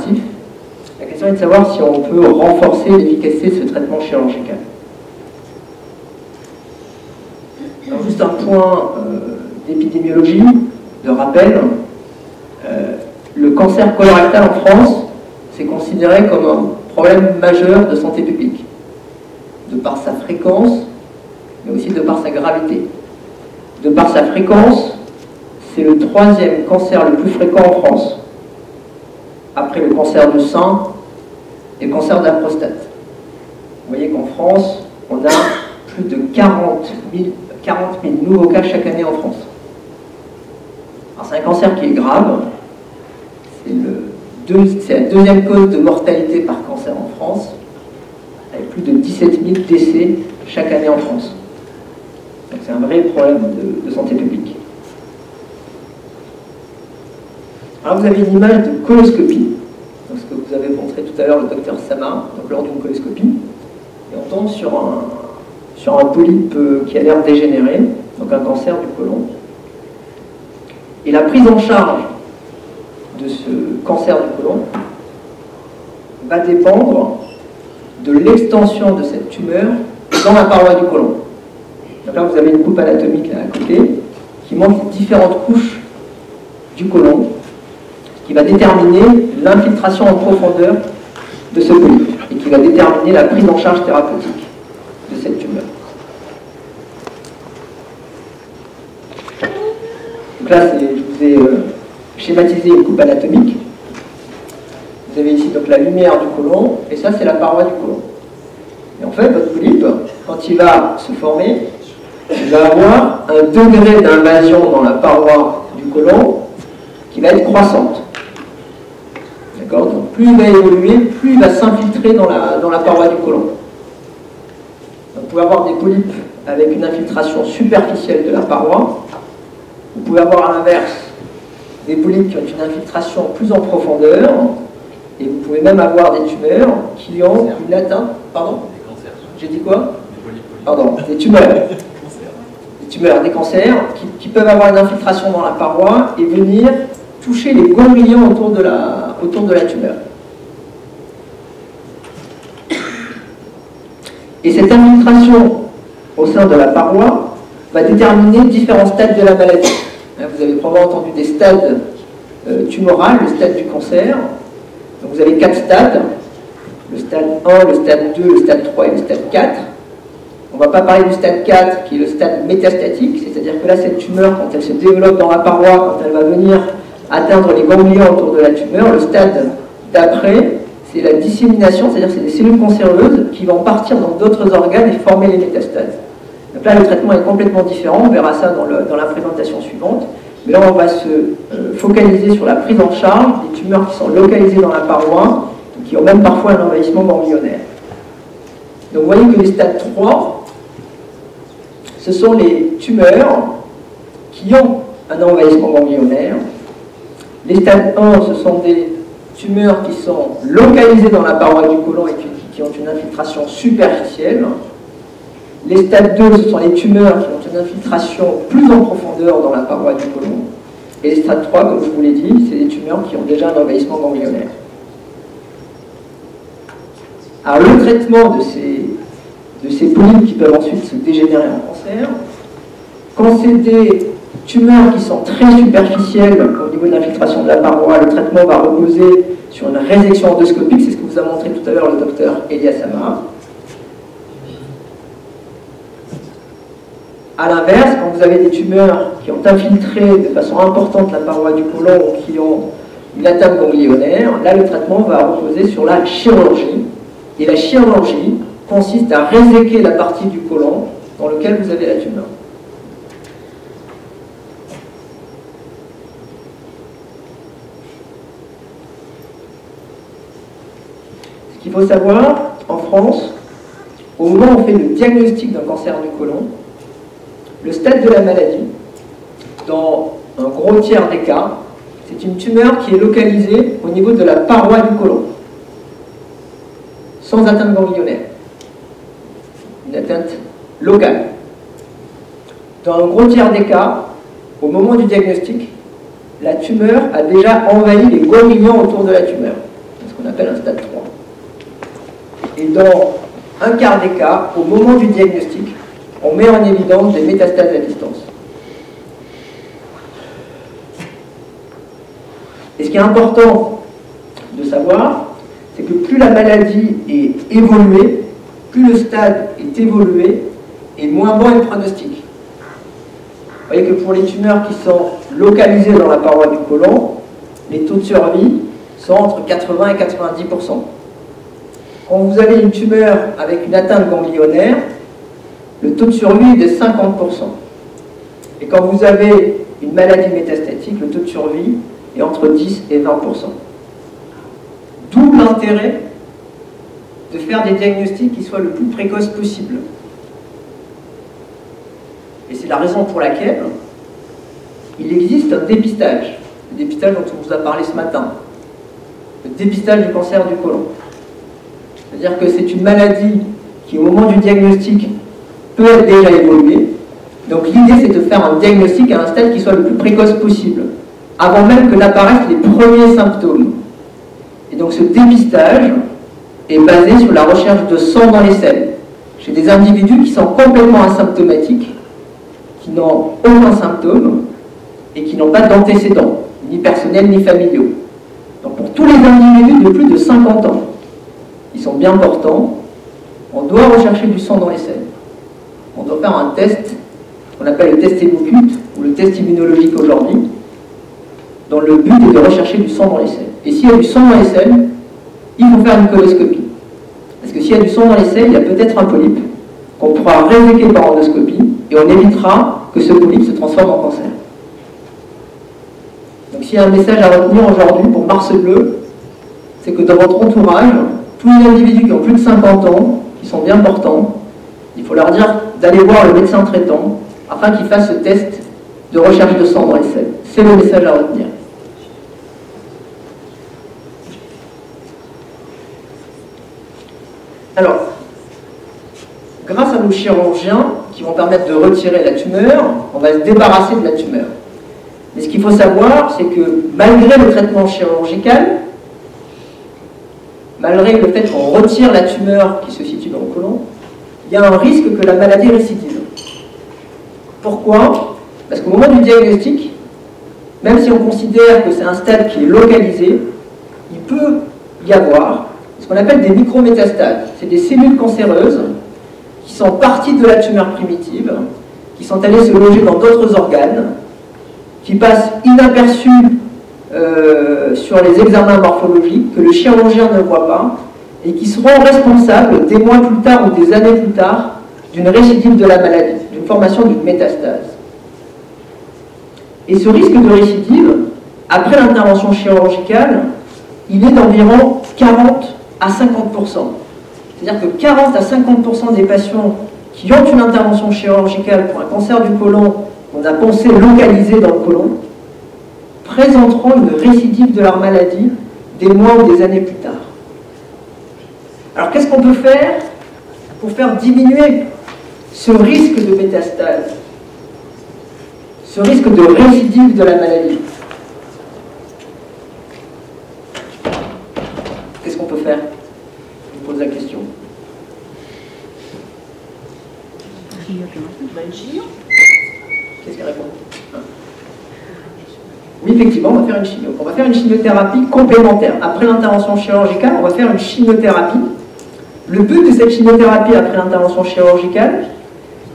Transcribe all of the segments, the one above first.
curatif. La question est de savoir si on peut renforcer l'efficacité de ce traitement chirurgical. Alors, juste un point d'épidémiologie, de rappel. Le cancer colorectal en France, c'est considéré comme un problème majeur de santé publique, de par sa fréquence, mais aussi de par sa gravité. De par sa fréquence, c'est le 3e cancer le plus fréquent en France, après le cancer du sein et le cancer de la prostate. Vous voyez qu'en France, on a plus de 40 000 nouveaux cas chaque année en France. Alors c'est un cancer qui est grave, c'est la 2e cause de mortalité par cancer en France, avec plus de 17 000 décès chaque année en France. Donc c'est un vrai problème de santé publique. Alors vous avez une image de coloscopie, donc ce que vous avez montré tout à l'heure le docteur Sama, donc lors d'une coloscopie, et on tombe sur un polype qui a l'air dégénéré, donc un cancer du côlon. Et la prise en charge de ce cancer du côlon va dépendre de l'extension de cette tumeur dans la paroi du côlon. Donc là, vous avez une coupe anatomique là, à côté qui montre les différentes couches du côlon qui va déterminer l'infiltration en profondeur de ce polype et qui va déterminer la prise en charge thérapeutique de cette tumeur. Donc là, je vous ai schématisé une coupe anatomique. Vous avez ici donc la lumière du côlon, et ça c'est la paroi du côlon. Et en fait, votre polype, quand il va se former, il va avoir un degré d'invasion dans la paroi du côlon qui va être croissante. D'accord ? Donc plus il va évoluer, plus il va s'infiltrer dans la paroi du côlon. Donc, vous pouvez avoir des polypes avec une infiltration superficielle de la paroi. Vous pouvez avoir à l'inverse des polypes qui ont une infiltration plus en profondeur, et vous pouvez même avoir des tumeurs qui ont une atteinte. Pardon ? Des cancers. J'ai dit quoi ? Des polypes. Pardon, des tumeurs. Des tumeurs, des cancers qui peuvent avoir une infiltration dans la paroi et venir toucher les ganglions autour de la tumeur. Et cette infiltration au sein de la paroi va déterminer différents stades de la maladie. Vous avez probablement entendu des stades tumoraux, le stade du cancer. Donc vous avez 4 stades, le stade 1, le stade 2, le stade 3 et le stade 4. On ne va pas parler du stade 4 qui est le stade métastatique, c'est-à-dire que là cette tumeur, quand elle se développe dans la paroi, quand elle va venir atteindre les ganglions autour de la tumeur, le stade d'après, c'est la dissémination, c'est-à-dire que c'est des cellules cancéreuses qui vont partir dans d'autres organes et former les métastases. Donc là le traitement est complètement différent, on verra ça dans la présentation suivante. Mais là, on va se focaliser sur la prise en charge des tumeurs qui sont localisées dans la paroi, et qui ont même parfois un envahissement ganglionnaire. Donc vous voyez que les stades 3, ce sont les tumeurs qui ont un envahissement ganglionnaire. Les stades 1, ce sont des tumeurs qui sont localisées dans la paroi du côlon et qui ont une infiltration superficielle. Les stades 2, ce sont les tumeurs qui ont une infiltration plus en profondeur dans la paroi du côlon. Et les stades 3, comme je vous l'ai dit, c'est des tumeurs qui ont déjà un envahissement ganglionnaire. Alors le traitement de ces polypes qui peuvent ensuite se dégénérer en cancer, quand c'est des tumeurs qui sont très superficielles au niveau de l'infiltration de la paroi, le traitement va reposer sur une résection endoscopique, c'est ce que vous a montré tout à l'heure le docteur Elias Sama. A l'inverse, quand vous avez des tumeurs qui ont infiltré de façon importante la paroi du côlon ou qui ont une atteinte ganglionnaire, là le traitement va reposer sur la chirurgie. Et la chirurgie consiste à réséquer la partie du côlon dans laquelle vous avez la tumeur. Ce qu'il faut savoir, en France, au moment où on fait le diagnostic d'un cancer du côlon, le stade de la maladie, dans un gros tiers des cas, c'est une tumeur qui est localisée au niveau de la paroi du côlon, sans atteinte ganglionnaire. Une atteinte locale. Dans un gros tiers des cas, au moment du diagnostic, la tumeur a déjà envahi les ganglions autour de la tumeur. appelle un stade 3. Et dans un quart des cas, au moment du diagnostic, on met en évidence des métastases à distance. Et ce qui est important de savoir, c'est que plus la maladie est évoluée, plus le stade est évolué, et moins bon est le pronostic. Vous voyez que pour les tumeurs qui sont localisées dans la paroi du côlon, les taux de survie sont entre 80 et 90%. Quand vous avez une tumeur avec une atteinte ganglionnaire, le taux de survie est de 50%. Et quand vous avez une maladie métastatique, le taux de survie est entre 10 et 20%. D'où l'intérêt de faire des diagnostics qui soient le plus précoces possible. Et c'est la raison pour laquelle il existe un dépistage. Le dépistage dont on vous a parlé ce matin. Le dépistage du cancer du côlon. C'est-à-dire que c'est une maladie qui, au moment du diagnostic, peut être déjà évoluée. Donc l'idée, c'est de faire un diagnostic à un stade qui soit le plus précoce possible, avant même que n'apparaissent les premiers symptômes. Et donc ce dépistage est basé sur la recherche de sang dans les selles, chez des individus qui sont complètement asymptomatiques, qui n'ont aucun symptôme et qui n'ont pas d'antécédents, ni personnels ni familiaux. Donc pour tous les individus de plus de 50 ans, qui sont bien portants, on doit rechercher du sang dans les selles. On doit faire un test, qu'on appelle le test hémoculte, ou le test immunologique aujourd'hui, dont le but est de rechercher du sang dans les selles. Et s'il y a du sang dans les selles, il faut faire une coloscopie. Parce que s'il y a du sang dans les selles, il y a peut-être un polype qu'on pourra réséquer par endoscopie, et on évitera que ce polype se transforme en cancer. Donc s'il y a un message à retenir aujourd'hui pour Mars Bleu, c'est que dans votre entourage, tous les individus qui ont plus de 50 ans, qui sont bien portants, il faut leur dire d'aller voir le médecin traitant afin qu'il fasse ce test de recherche de sang dans les selles. C'est le message à retenir. Alors, grâce à nos chirurgiens qui vont permettre de retirer la tumeur, on va se débarrasser de la tumeur. Mais ce qu'il faut savoir, c'est que malgré le traitement chirurgical, malgré le fait qu'on retire la tumeur qui se situe dans le côlon, il y a un risque que la maladie récidive. Pourquoi? Parce qu'au moment du diagnostic, même si on considère que c'est un stade qui est localisé, il peut y avoir ce qu'on appelle des micrométastases. C'est des cellules cancéreuses qui sont parties de la tumeur primitive, qui sont allées se loger dans d'autres organes, qui passent inaperçues sur les examens morphologiques, que le chirurgien ne voit pas, et qui seront responsables des mois plus tard ou des années plus tard d'une récidive de la maladie, d'une formation d'une métastase. Et ce risque de récidive, après l'intervention chirurgicale, il est d'environ 40 à 50%. C'est-à-dire que 40 à 50% des patients qui ont une intervention chirurgicale pour un cancer du côlon qu'on a pensé localisé dans le côlon, présenteront une récidive de leur maladie des mois ou des années plus tard. Alors qu'est-ce qu'on peut faire pour faire diminuer ce risque de métastase, ce risque de récidive de la maladie? Qu'est-ce qu'on peut faire? Je vous pose la question. Qu'est-ce qu'elle répond? Oui, effectivement, on va faire une chimio. On va faire une chimiothérapie complémentaire. Après l'intervention chirurgicale, on va faire une chimiothérapie. Le but de cette chimiothérapie après l'intervention chirurgicale,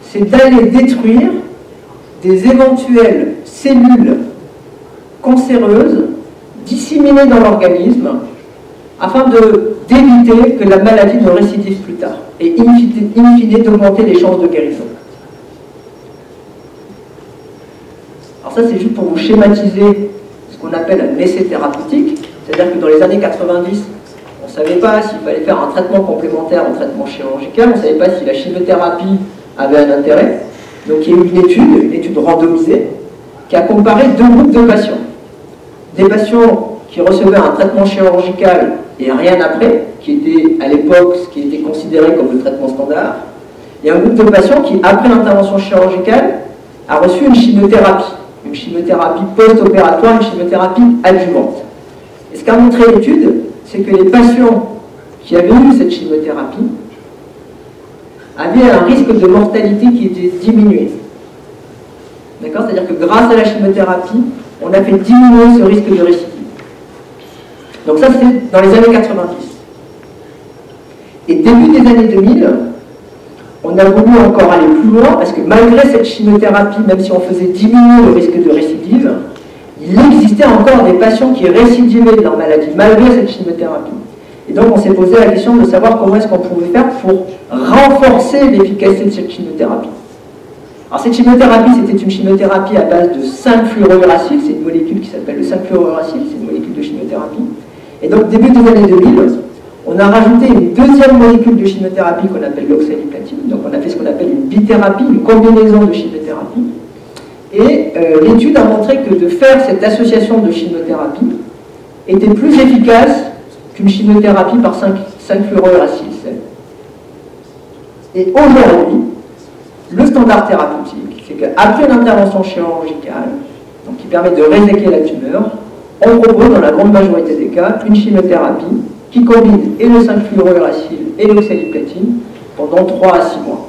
c'est d'aller détruire des éventuelles cellules cancéreuses disséminées dans l'organisme afin d'éviter que la maladie ne récidive plus tard et in fine d'augmenter les chances de guérison. Alors ça, c'est juste pour vous schématiser ce qu'on appelle un essai thérapeutique, c'est-à-dire que dans les années 90, on ne savait pas s'il fallait faire un traitement complémentaire au traitement chirurgical, on ne savait pas si la chimiothérapie avait un intérêt. Donc il y a eu une étude randomisée, qui a comparé deux groupes de patients. Des patients qui recevaient un traitement chirurgical et rien après, qui était à l'époque ce qui était considéré comme le traitement standard, et un groupe de patients qui, après l'intervention chirurgicale, a reçu une chimiothérapie post-opératoire, une chimiothérapie adjuvante. Et ce qu'a montré l'étude, c'est que les patients qui avaient eu cette chimiothérapie avaient un risque de mortalité qui était diminué. D'accord? C'est-à-dire que grâce à la chimiothérapie, on a fait diminuer ce risque de récidive. Donc ça, c'est dans les années 90. Et début des années 2000, on a voulu encore aller plus loin, parce que malgré cette chimiothérapie, même si on faisait diminuer le risque de récidive, il existait encore des patients qui récidivaient de leur maladie, malgré cette chimiothérapie. Et donc on s'est posé la question de savoir comment est-ce qu'on pouvait faire pour renforcer l'efficacité de cette chimiothérapie. Alors cette chimiothérapie, c'était une chimiothérapie à base de 5-fluorouracil, c'est une molécule qui s'appelle le 5-fluorouracil, c'est une molécule de chimiothérapie. Et donc début des années 2000, on a rajouté une deuxième molécule de chimiothérapie qu'on appelle l'oxaliplatine. Donc on a fait ce qu'on appelle une bithérapie, une combinaison de chimiothérapie. Et l'étude a montré que de faire cette association de chimiothérapie était plus efficace qu'une chimiothérapie par 5-fluorouracil. Et aujourd'hui, le standard thérapeutique, c'est qu'après une intervention chirurgicale, donc qui permet de réséquer la tumeur, on propose dans la grande majorité des cas une chimiothérapie qui combine et le 5-fluorouracil et l'oxaliplatine pendant 3 à 6 mois.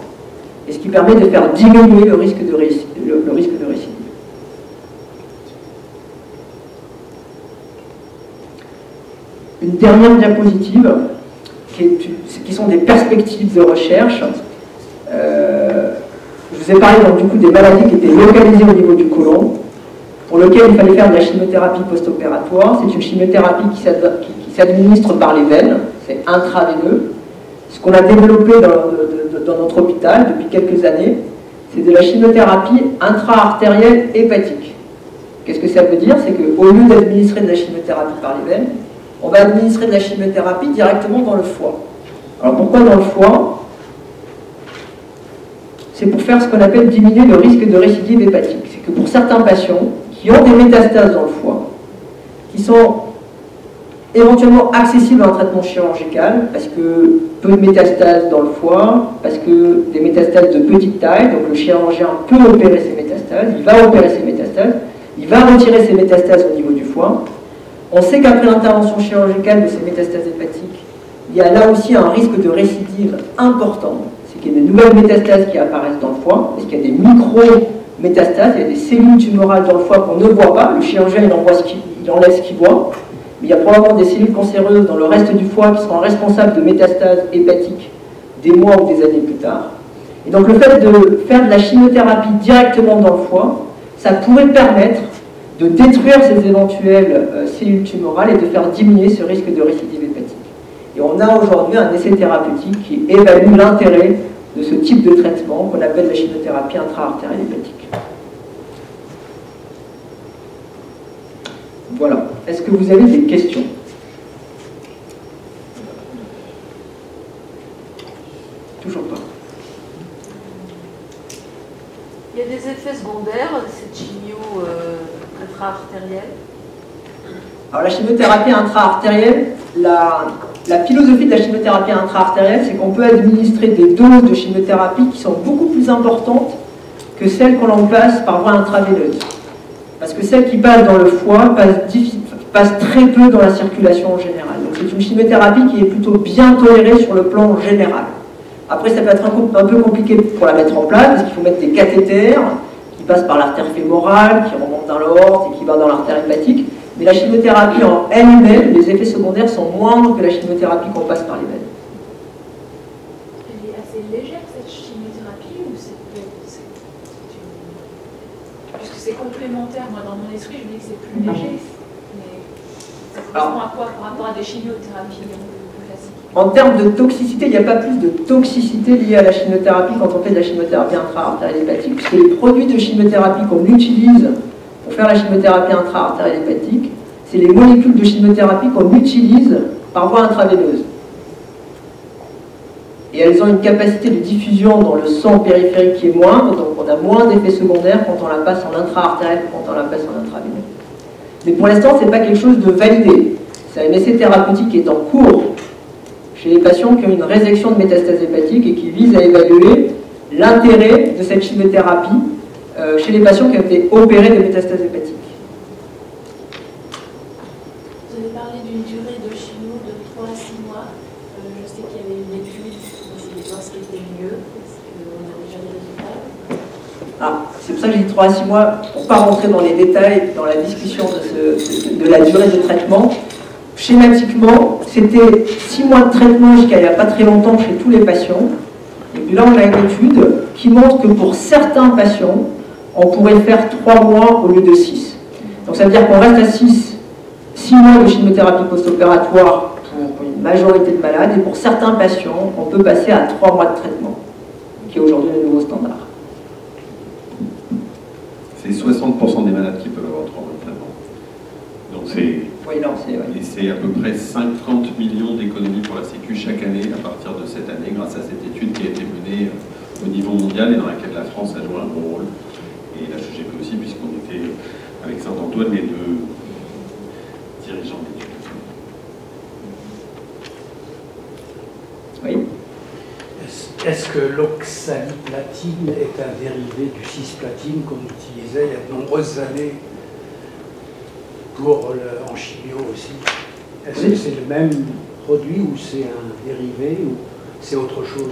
Et ce qui permet de faire diminuer le risque de récidive. Une dernière diapositive, qui sont des perspectives de recherche. Je vous ai parlé donc, du coup, des maladies qui étaient localisées au niveau du côlon, pour lequel il fallait faire de la chimiothérapie post-opératoire. C'est une chimiothérapie qui s'administre par les veines, c'est intraveineux. Ce qu'on a développé dans notre hôpital depuis quelques années, c'est de la chimiothérapie intra-artérielle hépatique. Qu'est-ce que ça veut dire? C'est qu'au lieu d'administrer de la chimiothérapie par les veines, on va administrer de la chimiothérapie directement dans le foie. Alors pourquoi dans le foie? C'est pour faire ce qu'on appelle diminuer le risque de récidive hépatique. C'est que pour certains patients qui ont des métastases dans le foie, qui sont éventuellement accessibles à un traitement chirurgical, parce que peu de métastases dans le foie, parce que des métastases de petite taille, donc le chirurgien peut opérer ces métastases, il va opérer ces métastases, il va retirer ces métastases au niveau du foie. On sait qu'après l'intervention chirurgicale de ces métastases hépatiques, il y a là aussi un risque de récidive important. C'est qu'il y a de nouvelles métastases qui apparaissent dans le foie, parce qu'il y a des micro-métastases, il y a des cellules tumorales dans le foie qu'on ne voit pas. Le chirurgien, il enlève ce qu'il voit. Mais il y a probablement des cellules cancéreuses dans le reste du foie qui seront responsables de métastases hépatiques des mois ou des années plus tard. Et donc le fait de faire de la chimiothérapie directement dans le foie, ça pourrait permettre de détruire ces éventuelles cellules tumorales et de faire diminuer ce risque de récidive hépatique. Et on a aujourd'hui un essai thérapeutique qui évalue l'intérêt de ce type de traitement qu'on appelle la chimiothérapie intra-artérielle hépatique. Voilà. Est-ce que vous avez des questions? Toujours pas. Il y a des effets secondaires de cette chimio intra-artérielle? Alors la chimiothérapie intra-artérielle, la philosophie de la chimiothérapie intra-artérielle, c'est qu'on peut administrer des doses de chimiothérapie qui sont beaucoup plus importantes que celles qu'on en passe par voie intraveineuse. Parce que celles qui passent dans le foie passent très peu dans la circulation en général. Donc c'est une chimiothérapie qui est plutôt bien tolérée sur le plan général. Après, ça peut être un peu compliqué pour la mettre en place, parce qu'il faut mettre des cathéters qui passent par l'artère fémorale, qui remontent dans l'aorte et qui vont dans l'artère hépatique. Mais la chimiothérapie en elle-même, les effets secondaires sont moindres que la chimiothérapie qu'on passe par les veines. Elle est assez légère, cette chimiothérapie, ou puisque c'est complémentaire, moi dans mon esprit je me dis que c'est plus léger, mais ça correspond à quoi par rapport à des chimiothérapies classiques? En termes de toxicité, il n'y a pas plus de toxicité liée à la chimiothérapie quand on fait de la chimiothérapie intra-artérielle hépatique, puisque les produits de chimiothérapie qu'on utilise pour faire la chimiothérapie intra-artérielle hépatique, c'est les molécules de chimiothérapie qu'on utilise par voie intraveineuse. Et elles ont une capacité de diffusion dans le sang périphérique qui est moindre, donc on a moins d'effets secondaires quand on la passe en intra-artérielle que quand on la passe en intraveineuse. Mais pour l'instant, ce n'est pas quelque chose de validé. C'est un essai thérapeutique qui est en cours chez les patients qui ont une résection de métastases hépatiques et qui vise à évaluer l'intérêt de cette chimiothérapie chez les patients qui ont été opérés de métastases hépatiques. Vous avez parlé d'une durée de chimio de à 6 mois. Je sais qu'il y avait une étude pour essayer de voir ce qui était mieux. Est-ce qu'on a déjà des résultats? C'est pour ça que j'ai dit 3 à 6 mois, pour ne pas rentrer dans les détails, dans la discussion de la durée de traitement. Schématiquement, c'était 6 mois de traitement jusqu'à il n'y a pas très longtemps chez tous les patients. Et puis là, on a une étude qui montre que pour certains patients, on pourrait faire 3 mois au lieu de 6. Donc ça veut dire qu'on reste à 6 mois de chimiothérapie post-opératoire pour une majorité de malades, et pour certains patients, on peut passer à 3 mois de traitement, qui est aujourd'hui le nouveau standard. C'est 60% des malades qui peuvent avoir 3 mois de traitement. Donc c'est... Oui, non, c'est... Ouais. Et c'est à peu près 50 millions d'économies pour la Sécu chaque année à partir de cette année, grâce à cette étude qui a été menée au niveau mondial et dans laquelle la France a joué un gros rôle. Et la HGP aussi, puisqu'on était avec Saint-Antoine les deux dirigeants d'études. Oui. Est-ce que l'oxaliplatine est un dérivé du cisplatine qu'on utilisait il y a de nombreuses années en chimio aussi? Est-ce que c'est le même produit ou c'est un dérivé ou c'est autre chose?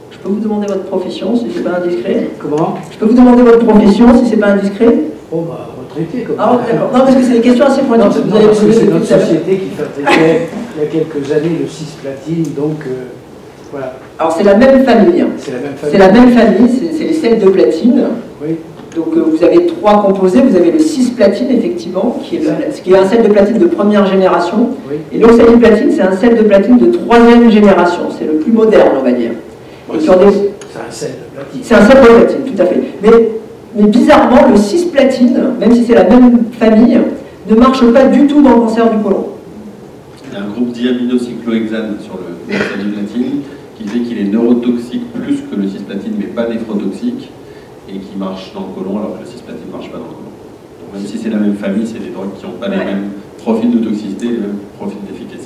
Je peux vous demander votre profession si c'est pas indiscret? Comment? Je peux vous demander votre profession si c'est pas indiscret? Oh bah, retraité comme Ah, d'accord. Non, parce que c'est des questions assez pointues. Non, parce que c'est notre société qui fabriquait il y a quelques années le cisplatine, donc voilà. Alors c'est la même famille. C'est la même famille. C'est la même famille, c'est les sels de platine. Oui. Donc vous avez 3 composés, vous avez le cisplatine effectivement, qui est un sel de platine de première génération. Oui. Et l'oxaliplatine, c'est un sel de platine de 3e génération, c'est le plus moderne, on va dire. Ouais, c'est un sel de platine. C'est un sel de platine, tout à fait. Mais bizarrement, le cisplatine, même si c'est la même famille, ne marche pas du tout dans le cancer du côlon. Il y a un groupe diaminocyclohexane sur l'oxaliplatine qui fait qu'il est neurotoxique plus que le cisplatine, mais pas néphrotoxique, et qui marche dans le côlon alors que le cisplatine ne marche pas dans le côlon. Donc même si c'est la même famille, c'est des drogues qui n'ont pas les mêmes profils de toxicité et les mêmes profils d'efficacité.